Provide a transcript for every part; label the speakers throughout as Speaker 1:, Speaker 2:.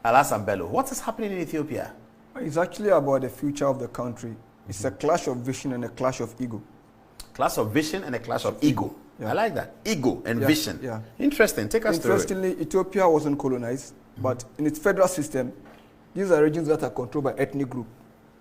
Speaker 1: Alhassan Bello, what is happening in Ethiopia?
Speaker 2: It's actually about the future of the country. It's a clash of vision and a clash of ego.
Speaker 1: Clash of vision and a clash of ego.
Speaker 2: Yeah.
Speaker 1: I like that. Ego and
Speaker 2: Yeah,
Speaker 1: vision.
Speaker 2: yeah.
Speaker 1: Interesting. Take us through it.
Speaker 2: Interestingly, Ethiopia wasn't colonized, but in its federal system, these are regions that are controlled by ethnic group.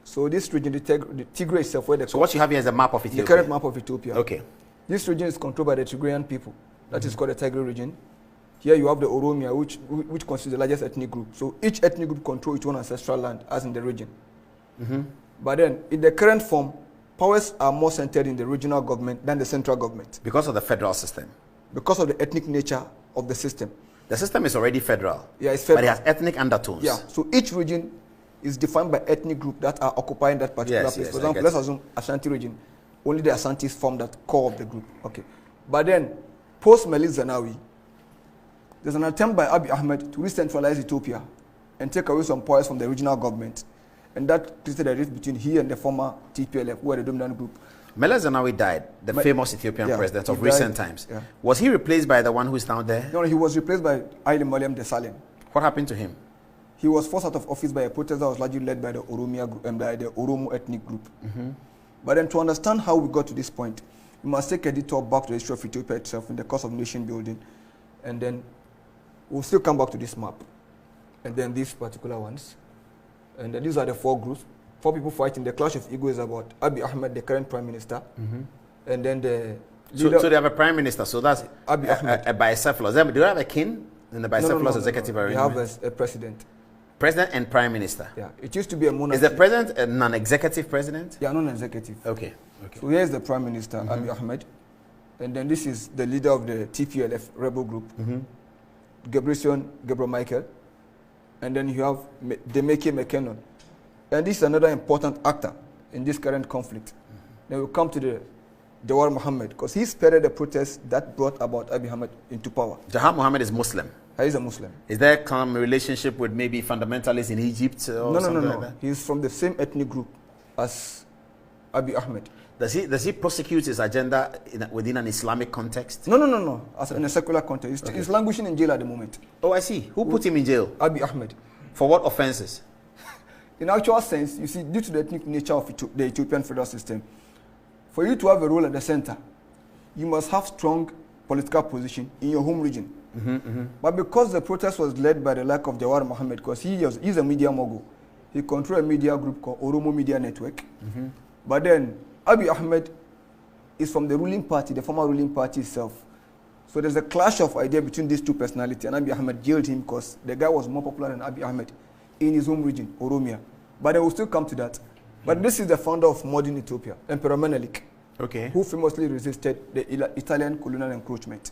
Speaker 2: So this region, the Tigray itself, where the
Speaker 1: So what you have here is a map of Ethiopia.
Speaker 2: the current map of Ethiopia.
Speaker 1: Okay.
Speaker 2: This region is controlled by the Tigrayan people. That is called the Tigray region. Here you have the Oromia, which constitutes the largest ethnic group. So each ethnic group controls its own ancestral land, as in the region. But then, in the current form, powers are more centered in the regional government than the central government.
Speaker 1: Because of the federal system.
Speaker 2: Because of the ethnic nature of the system.
Speaker 1: The system is already federal.
Speaker 2: Yeah, it's federal.
Speaker 1: But it has ethnic undertones.
Speaker 2: Yeah, so each region is defined by ethnic group that are occupying that particular place. For example, let's assume Ashanti region, only the Ashantis form that core of the group. Okay. But then, post-Melik Zenawi, there's an attempt by Abiy Ahmed to re-centralize Ethiopia and take away some powers from the regional government. And that created a rift between he and the former TPLF, who were the dominant group.
Speaker 1: Melik Zenawi died, the famous Ethiopian president of recent times.
Speaker 2: Yeah.
Speaker 1: Was he replaced by the one who is now there?
Speaker 2: No, he was replaced by Haile Mariam Desalegn.
Speaker 1: What happened to him?
Speaker 2: He was forced out of office by a protest that was largely led by the Oromia group and by the Oromo ethnic group. But then to understand how we got to this point, we must take a detour back to the history of Ethiopia itself in the course of nation building. And then we'll still come back to this map. And then these particular ones. And then these are the four groups. Four people fighting. The clash of ego is about Abiy Ahmed, the current prime minister. And then the leader.
Speaker 1: So they have a prime minister, so that's
Speaker 2: Abiy Ahmed.
Speaker 1: A bicephalous. Do they have a king in the bicephalous executive arrangement?
Speaker 2: They have a president.
Speaker 1: President and prime minister.
Speaker 2: Yeah, it used to be a monarchy.
Speaker 1: Is the president a non-executive president?
Speaker 2: Yeah, non-executive.
Speaker 1: Okay.
Speaker 2: So here's the prime minister, Abiy Ahmed. And then this is the leader of the TPLF rebel group, Gabriel Michael. And then you have Demeke Mekonnen. And this is another important actor in this current conflict. Then we'll come to the Jawar Mohammed, because he spearheaded the protests that brought about Abiy Ahmed into power.
Speaker 1: Jawar Mohammed is Muslim.
Speaker 2: He's a Muslim.
Speaker 1: Is there some relationship with maybe fundamentalists in Egypt or something like that?
Speaker 2: He's from the same ethnic group as Abiy Ahmed.
Speaker 1: Does he prosecute his agenda within an Islamic context?
Speaker 2: No. In a secular context. He's languishing in jail at the moment.
Speaker 1: Oh, I see. Who put him in jail?
Speaker 2: Abiy Ahmed.
Speaker 1: For what offenses?
Speaker 2: In actual sense, you see, due to the ethnic nature of the Ethiopian federal system, for you to have a role at the center, you must have strong political position in your home region. But because the protest was led by the like of Jawar Mohammed, because he's a media mogul, he controls a media group called Oromo Media Network. But then Abiy Ahmed is from the ruling party, the former ruling party itself. So there's a clash of idea between these two personalities, and Abiy Ahmed jailed him because the guy was more popular than Abiy Ahmed in his home region, Oromia. But they will still come to that. But this is the founder of modern Ethiopia, Emperor Menelik, who famously resisted the Italian colonial encroachment.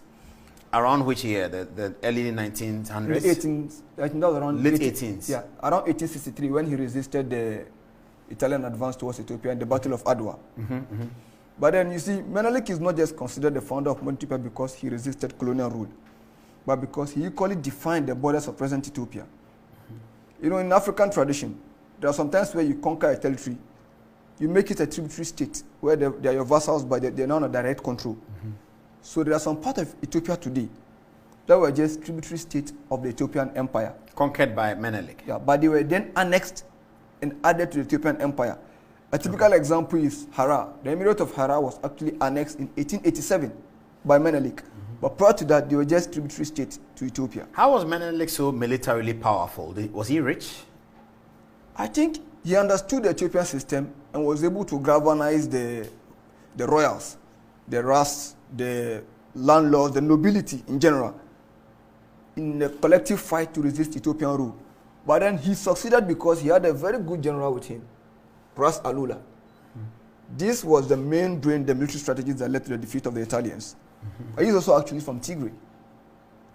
Speaker 1: Around which year? The early 1900s?
Speaker 2: The 18th, I think that was around
Speaker 1: late 18th.
Speaker 2: Yeah, around 1863 when he resisted the Italian advance towards Ethiopia in the Battle of Adwa. But then you see, Menelik is not just considered the founder of modern Ethiopia because he resisted colonial rule, but because he equally defined the borders of present Ethiopia. You know, in African tradition, there are some times where you conquer a territory, you make it a tributary state where they are your vassals, but they're not under direct control. So there are some parts of Ethiopia today that were just tributary states of the Ethiopian Empire.
Speaker 1: Conquered by Menelik.
Speaker 2: Yeah, but they were then annexed and added to the Ethiopian Empire. A typical example is Hara. The Emirate of Hara was actually annexed in 1887 by Menelik. But prior to that, they were just tributary states to Ethiopia.
Speaker 1: How was Menelik so militarily powerful? Was he rich?
Speaker 2: I think he understood the Ethiopian system and was able to galvanize the royals, the ras, the landlords, the nobility in general, in a collective fight to resist Ethiopian rule. But then he succeeded because he had a very good general with him, Ras Alula. This was the main brain, the military strategies that led to the defeat of the Italians. He's also actually from Tigray.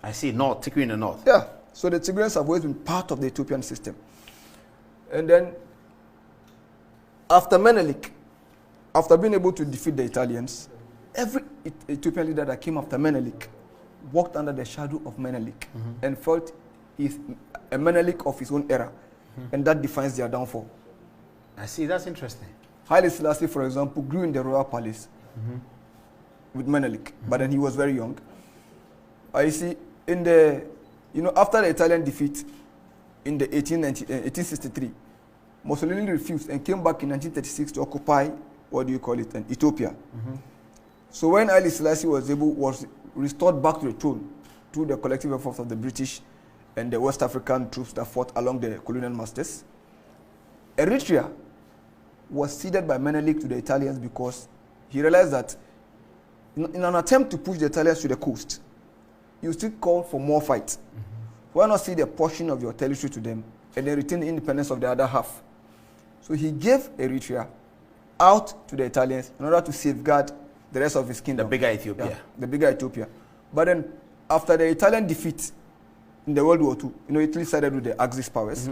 Speaker 1: I see, north, Tigray in the north.
Speaker 2: Yeah, so the Tigrayans have always been part of the Ethiopian system. And then, after Menelik, after being able to defeat the Italians, every Ethiopian leader that came after Menelik walked under the shadow of Menelik and felt he's a Menelik of his own era. And that defines their downfall.
Speaker 1: I see, that's interesting.
Speaker 2: Haile Selassie, for example, grew in the royal palace with Menelik, but then he was very young. I see, after the Italian defeat, in the 1863. Mussolini refused and came back in 1936 to occupy, Ethiopia. So when Haile Selassie was restored back to the throne through the collective efforts of the British and the West African troops that fought along the colonial masters, Eritrea was ceded by Menelik to the Italians because he realized that in an attempt to push the Italians to the coast, you still call for more fight. Why not cede a portion of your territory to them and then retain the independence of the other half? So he gave Eritrea out to the Italians in order to safeguard the rest of his kingdom.
Speaker 1: The bigger Ethiopia.
Speaker 2: Yeah, the bigger Ethiopia. But then, after the Italian defeat in the World War II, Italy sided with the Axis powers.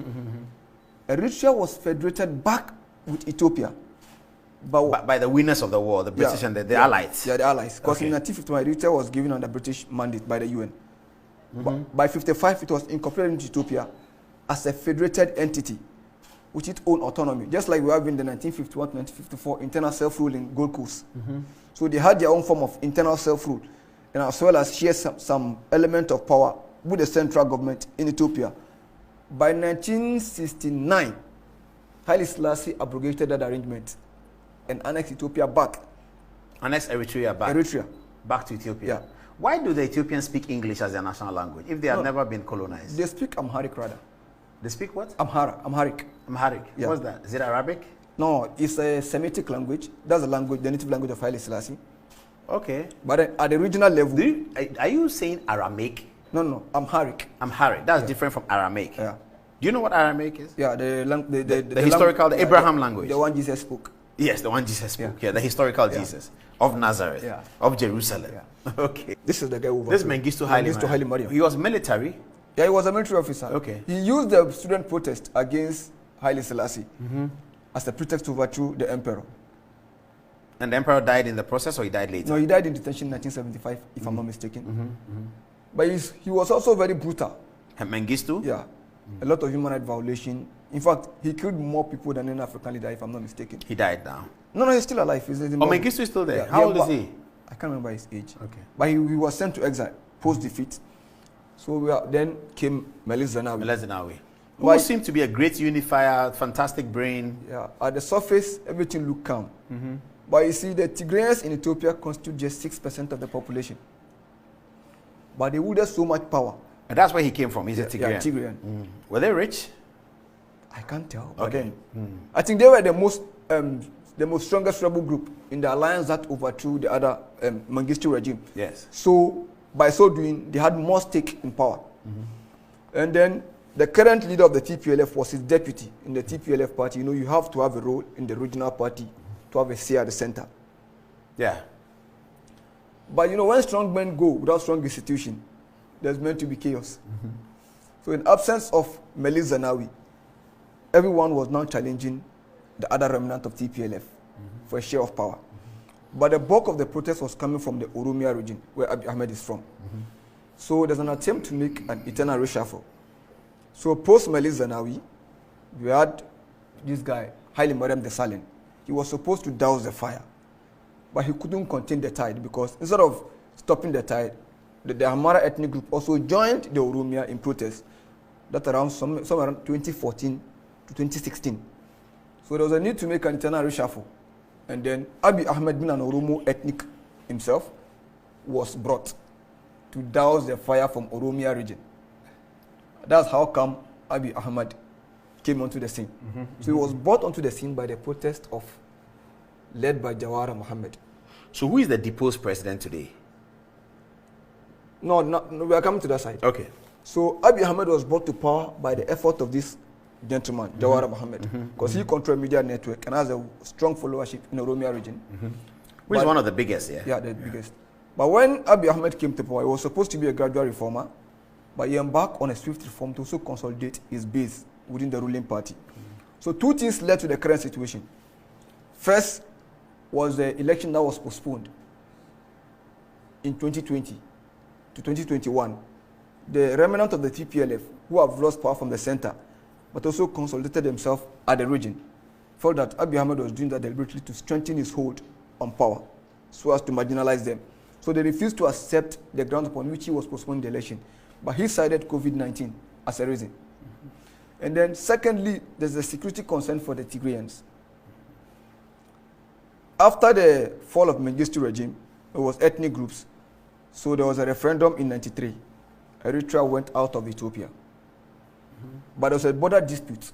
Speaker 2: Eritrea was federated back with Ethiopia.
Speaker 1: By the winners of the war, the British and the Allies.
Speaker 2: Yeah, the Allies. Because in 1951, Eritrea was given under British mandate by the UN. By 1955, it was incorporated into Ethiopia as a federated entity with its own autonomy, just like we have in the 1951 to 1954 internal self-rule in Gold Coast. So they had their own form of internal self-rule, and as well as share some element of power with the central government in Ethiopia. By 1969, Haile Selassie abrogated that arrangement and annexed Ethiopia back.
Speaker 1: Annexed Eritrea back?
Speaker 2: Eritrea.
Speaker 1: Back to Ethiopia?
Speaker 2: Yeah.
Speaker 1: Why do the Ethiopians speak English as their national language if they have never been colonized?
Speaker 2: They speak Amharic rather.
Speaker 1: They speak what?
Speaker 2: Amharic.
Speaker 1: Amharic?
Speaker 2: Yeah.
Speaker 1: What's that? Is it Arabic?
Speaker 2: No, it's a Semitic language. That's the language, the native language of Haile Selassie.
Speaker 1: Okay.
Speaker 2: But at the regional level...
Speaker 1: Are you saying Aramaic?
Speaker 2: No, Amharic.
Speaker 1: Amharic. That's different from Aramaic.
Speaker 2: Yeah.
Speaker 1: Do you know what Aramaic is?
Speaker 2: Yeah, the
Speaker 1: historical, the Abraham language.
Speaker 2: The one Jesus spoke.
Speaker 1: Yes, the one Jesus spoke. Yeah, the historical Jesus of Nazareth, of Jerusalem. Yeah. Okay.
Speaker 2: This is the guy who...
Speaker 1: This is Mengistu Haile Mariam. He was military?
Speaker 2: Yeah, he was a military officer.
Speaker 1: Okay.
Speaker 2: He used the student protest against Haile Selassie as a pretext to overthrow the emperor.
Speaker 1: And the emperor died in the process, or he died later?
Speaker 2: No, he died in detention in 1975, if I'm not mistaken. But he was also very brutal.
Speaker 1: And Mengistu?
Speaker 2: Yeah. A lot of human rights violation. In fact, he killed more people than any African leader, if I'm not mistaken.
Speaker 1: He died now?
Speaker 2: No, he's still alive.
Speaker 1: Mengistu is still there?
Speaker 2: Yeah.
Speaker 1: How old is he?
Speaker 2: I can't remember his age.
Speaker 1: Okay.
Speaker 2: But he was sent to exile post-defeat. So then came Meles Zenawi.
Speaker 1: Who seemed to be a great unifier, fantastic brain.
Speaker 2: Yeah, at the surface, everything looked calm. But you see, the Tigrayans in Ethiopia constitute just 6% of the population. But they wielded so much power.
Speaker 1: And that's where he came from. He's a Tigrayan.
Speaker 2: Yeah, Tigrayan.
Speaker 1: Were they rich?
Speaker 2: I can't tell.
Speaker 1: Okay.
Speaker 2: But then, I think they were the most strongest rebel group in the alliance that overthrew the other Mengistu regime.
Speaker 1: Yes.
Speaker 2: So, by so doing, they had more stake in power. And then the current leader of the TPLF was his deputy in the TPLF party. You have to have a role in the regional party to have a say at the center.
Speaker 1: Yeah.
Speaker 2: But when strong men go without strong institution, there's meant to be chaos. So in absence of Meles Zenawi, everyone was now challenging the other remnant of TPLF for a share of power. But the bulk of the protest was coming from the Oromia region, where Abiy Ahmed is from. So there's an attempt to make an eternal reshuffle. So post Meles Zenawi, we had this guy, Haile Mariam Desalegn. He was supposed to douse the fire, but he couldn't contain the tide because instead of stopping the tide, the Amhara ethnic group also joined the Oromia in protest. That around somewhere around 2014 to 2016. So there was a need to make an internal reshuffle. And then Abiy Ahmed, being an Oromo ethnic himself, was brought to douse the fire from Oromia region. That's how come Abiy Ahmed came onto the scene. So he was brought onto the scene by the protest led by Jawara Mohammed.
Speaker 1: So who is the deposed president today?
Speaker 2: No, we are coming to that side.
Speaker 1: Okay.
Speaker 2: So Abiy Ahmed was brought to power by the effort of this gentleman, Jawara Mohammed, because he controlled media network and has a strong followership in the Oromia region.
Speaker 1: Which is one of the biggest, yeah?
Speaker 2: Yeah, the biggest. But when Abiy Ahmed came to power, he was supposed to be a gradual reformer, but he embarked on a swift reform to also consolidate his base within the ruling party. So two things led to the current situation. First was the election that was postponed in 2020 to 2021. The remnant of the TPLF, who have lost power from the center, but also consolidated themselves at the region, felt that Abiy Ahmed was doing that deliberately to strengthen his hold on power, so as to marginalize them. So they refused to accept the ground upon which he was postponing the election. But he cited COVID-19 as a reason. And then secondly, there's a security concern for the Tigrayans. After the fall of Mengistu regime, there was ethnic groups. So there was a referendum in 93. Eritrea went out of Ethiopia. But there was a border dispute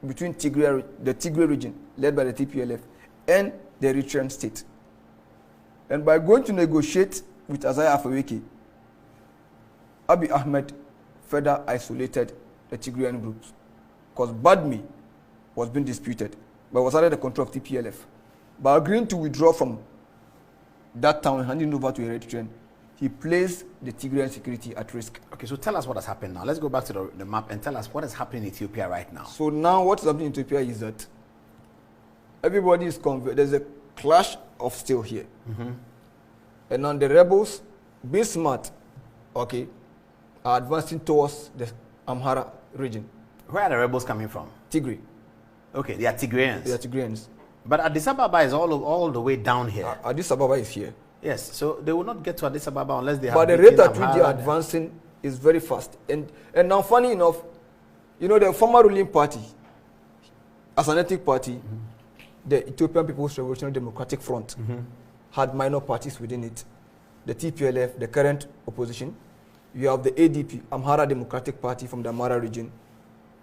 Speaker 2: between the Tigray region, led by the TPLF, and the Eritrean state. And by going to negotiate with Isaias Afwerki, Abiy Ahmed further isolated the Tigrayan groups, because Badme was being disputed, but was under the control of TPLF. By agreeing to withdraw from that town and handing over to Eritrean, he placed the Tigrayan security at risk.
Speaker 1: Okay, so tell us what has happened now. Let's go back to the map and tell us what is happening in Ethiopia right now.
Speaker 2: So now what is happening in Ethiopia is that everybody is converted. There's a clash of steel here. And on the rebels, being smart, okay, are advancing towards the Amhara region.
Speaker 1: Where are the rebels coming from?
Speaker 2: Tigray.
Speaker 1: Okay, they are Tigrayans.
Speaker 2: They are Tigrayans.
Speaker 1: But Addis Ababa is all the way down here.
Speaker 2: Addis Ababa is here.
Speaker 1: Yes, so they will not get to Addis Ababa unless they have.
Speaker 2: But the rate at which they are advancing is very fast. And now, funny enough, you know, the former ruling party, as an ethnic party, the Ethiopian People's Revolutionary Democratic Front, had minor parties within it. The TPLF, the current opposition. You have the ADP, Amhara Democratic Party from the Amhara region.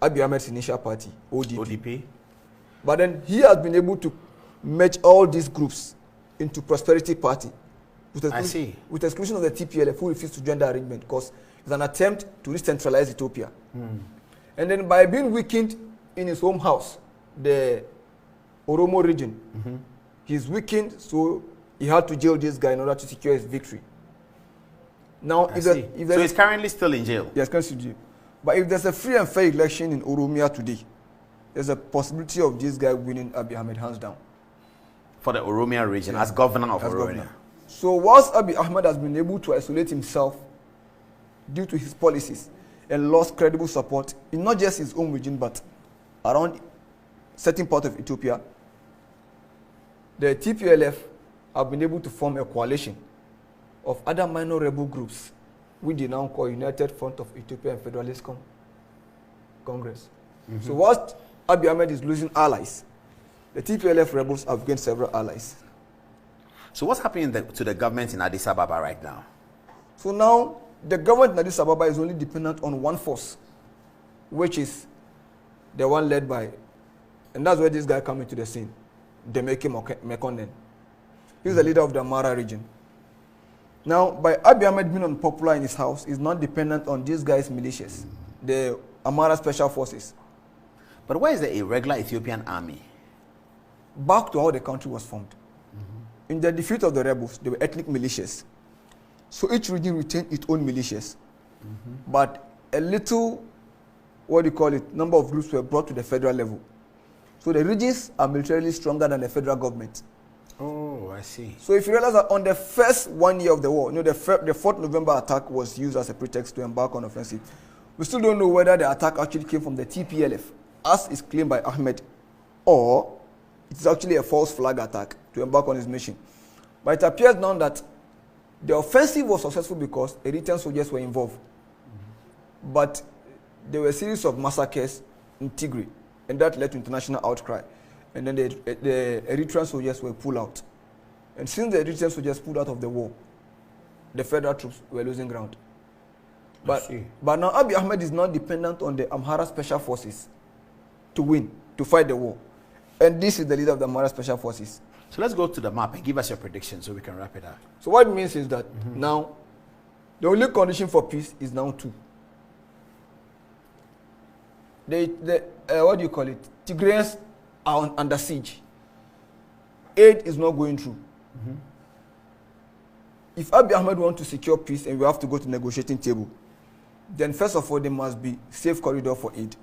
Speaker 2: Abiy Ahmed's initial party, ODP. But then he has been able to merge all these groups into Prosperity Party. With the exclusion of the TPLF, who refused to join the arrangement, because it's an attempt to re-centralize Ethiopia. And then by being weakened in his home house, the Oromo region, he's weakened, so he had to jail this guy in order to secure his victory. Now,
Speaker 1: so he's currently still in jail?
Speaker 2: Yes, currently in jail. But if there's a free and fair election in Oromia today, there's a possibility of this guy winning Abiy Ahmed hands down.
Speaker 1: For the Oromia region, as governor of Oromia.
Speaker 2: So whilst Abiy Ahmed has been able to isolate himself due to his policies and lost credible support in not just his own region, but around certain part of Ethiopia, the TPLF have been able to form a coalition of other minor rebel groups, which they now call United Front of Ethiopian Federalist Congress. So whilst Abiy Ahmed is losing allies, the TPLF rebels have gained several allies.
Speaker 1: So what's happening to the government in Addis Ababa right now?
Speaker 2: So now, the government in Addis Ababa is only dependent on one force, which is the one led by, and that's where this guy comes into the scene, Demeke Mekonnen. He's the leader of the Amhara region. Now, by Abiy Ahmed being unpopular in his house, he's not dependent on these guys' militias, the Amhara Special Forces.
Speaker 1: But where is the irregular Ethiopian army?
Speaker 2: Back to how the country was formed. In the defeat of the rebels, there were ethnic militias. So each region retained its own militias. But a little, number of groups were brought to the federal level. So the regions are militarily stronger than the federal government.
Speaker 1: Oh, I see.
Speaker 2: So if you realize that on the first 1 year of the war, the 4th November attack was used as a pretext to embark on offensive. We still don't know whether the attack actually came from the TPLF, as is claimed by Ahmed, or it's actually a false flag attack to embark on his mission. But it appears now that the offensive was successful because Eritrean soldiers were involved. But there were a series of massacres in Tigray, and that led to international outcry. And then the Eritrean soldiers were pulled out. And since the Eritrean soldiers pulled out of the war, the federal troops were losing ground. But now Abiy Ahmed is not dependent on the Amhara Special Forces to win, to fight the war. And this is the leader of the Amhara Special Forces.
Speaker 1: So let's go to the map and give us your prediction so we can wrap it up.
Speaker 2: So what it means is that now, the only condition for peace is now two. Tigrayans are under siege. Aid is not going through. If Abiy Ahmed wants to secure peace and we have to go to negotiating table, then first of all, there must be safe corridor for aid.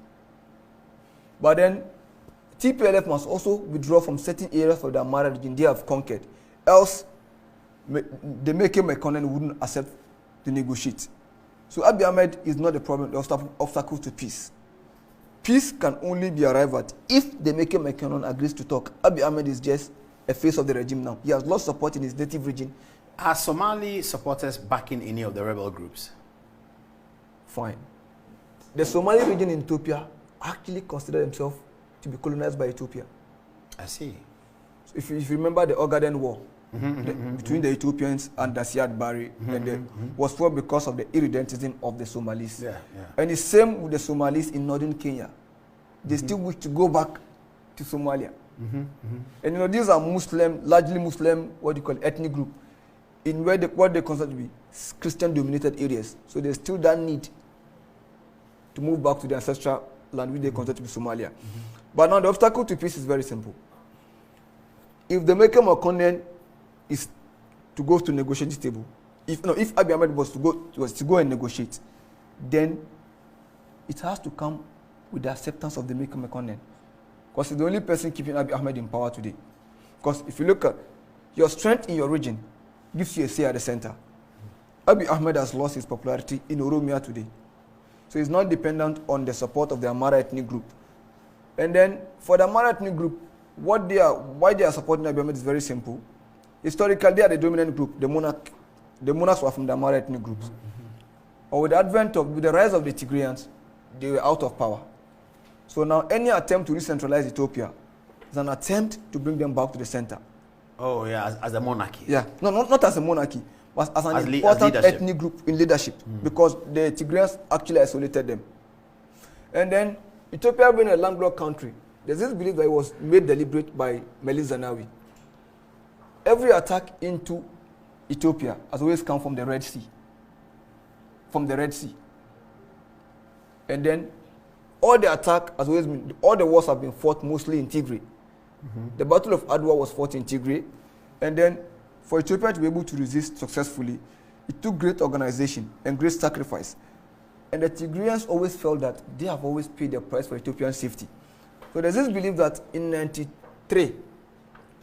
Speaker 2: But then, TPLF must also withdraw from certain areas of the Amhara region they have conquered. Else, the Demeke Mekonnen wouldn't accept to negotiate. So Abiy Ahmed is not the problem, the obstacle to peace. Peace can only be arrived at if the Demeke Mekonnen agrees to talk. Abiy Ahmed is just a face of the regime now. He has lost support in his native region.
Speaker 1: Are Somali supporters backing any of the rebel groups?
Speaker 2: Fine. The Somali region in Ethiopia actually consider themselves to be colonized by Ethiopia.
Speaker 1: I see.
Speaker 2: So if you remember the Ogaden War between the Ethiopians and the Siad Barre, and was fought because of the irredentism of the Somalis.
Speaker 1: Yeah, yeah.
Speaker 2: And the same with the Somalis in northern Kenya. They still wish to go back to Somalia. And you know, these are Muslim, largely Muslim, what you call ethnic group, in where what they consider to be Christian-dominated areas. So there's still that need to move back to the ancestral land which they consider to be Somalia. But now the obstacle to peace is very simple. If the Mecca Makonnen is to go to negotiating table, if Abiy Ahmed was to go and negotiate, then it has to come with the acceptance of the Mecca Makonnen, because he's the only person keeping Abiy Ahmed in power today. Because if you look at your strength in your region, gives you a say at the center. Abiy Ahmed has lost his popularity in Oromia today, so he's not dependent on the support of the Amara ethnic group. And then for the Amara ethnic group, why they are supporting Abiy Ahmed is very simple. Historically, they are the dominant group. The monarchs were from the Amara ethnic groups. Or with the rise of the Tigrayans, they were out of power. So now any attempt to re-centralize Ethiopia is an attempt to bring them back to the center.
Speaker 1: Oh yeah, as a monarchy.
Speaker 2: Yeah, no, not as a monarchy, but as an important ethnic group in leadership, because the Tigrayans actually isolated them. And then Ethiopia being a landlocked country, there's this belief that it was made deliberate by Meles Zenawi. Every attack into Ethiopia has always come from the Red Sea. And then all the wars have been fought mostly in Tigray. The Battle of Adwa was fought in Tigray. And then for Ethiopia to be able to resist successfully, it took great organization and great sacrifice. And the Tigrayans always felt that they have always paid the price for Ethiopian safety. So there's this belief that in 1993,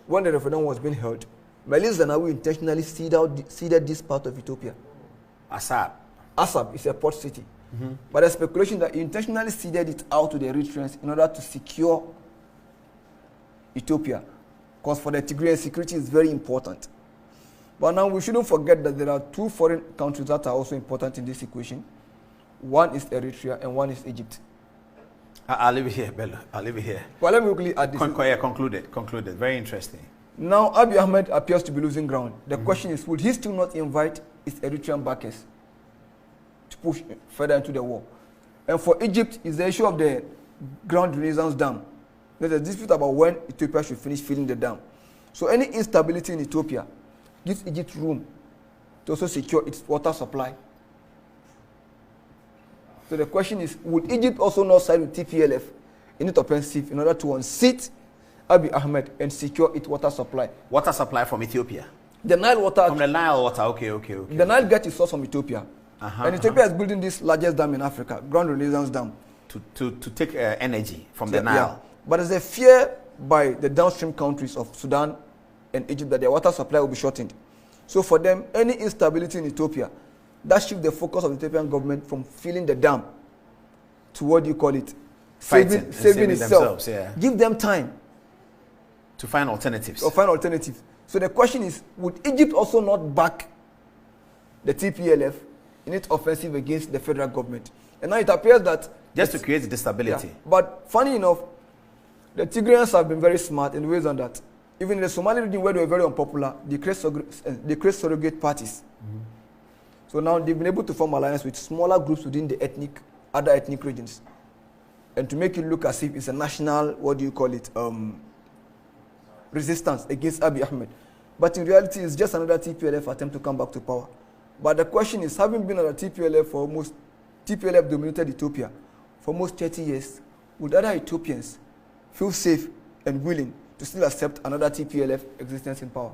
Speaker 2: when the referendum was being held, Meles Zenawi intentionally ceded this part of Ethiopia. Assab is a port city. But there's speculation that he intentionally ceded it out to the Eritreans in order to secure Ethiopia. Because for the Tigrayan, security is very important. But now we shouldn't forget that there are two foreign countries that are also important in this equation. One is Eritrea and one is Egypt.
Speaker 1: I'll leave it here, Bello. I'll leave it here.
Speaker 2: Well, let me quickly add this.
Speaker 1: Concluded. Very interesting.
Speaker 2: Now, Abiy Ahmed appears to be losing ground. The question is, would he still not invite his Eritrean backers to push further into the war? And for Egypt, is the issue of the ground renaissance dam. There's a dispute about when Ethiopia should finish filling the dam. So any instability in Ethiopia gives Egypt room to also secure its water supply. So the question is, would Egypt also not side with TPLF in its offensive in order to unseat Abiy Ahmed and secure its water supply?
Speaker 1: Water supply from Ethiopia?
Speaker 2: The Nile water.
Speaker 1: From the Nile water, okay.
Speaker 2: The Nile gets its source from Ethiopia. And Ethiopia is building this largest dam in Africa, Grand Renaissance Dam.
Speaker 1: To take energy from the Nile.
Speaker 2: Yeah. But there's a fear by the downstream countries of Sudan and Egypt that their water supply will be shortened. So for them, any instability in Ethiopia, that shifts the focus of the Ethiopian government from filling the dam to what do you call it? Saving itself.
Speaker 1: Yeah.
Speaker 2: Give them time
Speaker 1: to find alternatives.
Speaker 2: So the question is, would Egypt also not back the TPLF in its offensive against the federal government? And now it appears that
Speaker 1: just to create the stability.
Speaker 2: Yeah. But funny enough, the Tigrayans have been very smart in ways on that. Even in the Somali region where they were very unpopular, they create surrogate parties. So now they've been able to form alliance with smaller groups within the other ethnic regions. And to make it look as if it's a national, resistance against Abiy Ahmed. But in reality, it's just another TPLF attempt to come back to power. But the question is, having been under TPLF dominated Ethiopia for almost 30 years, would other Ethiopians feel safe and willing to still accept another TPLF existence in power?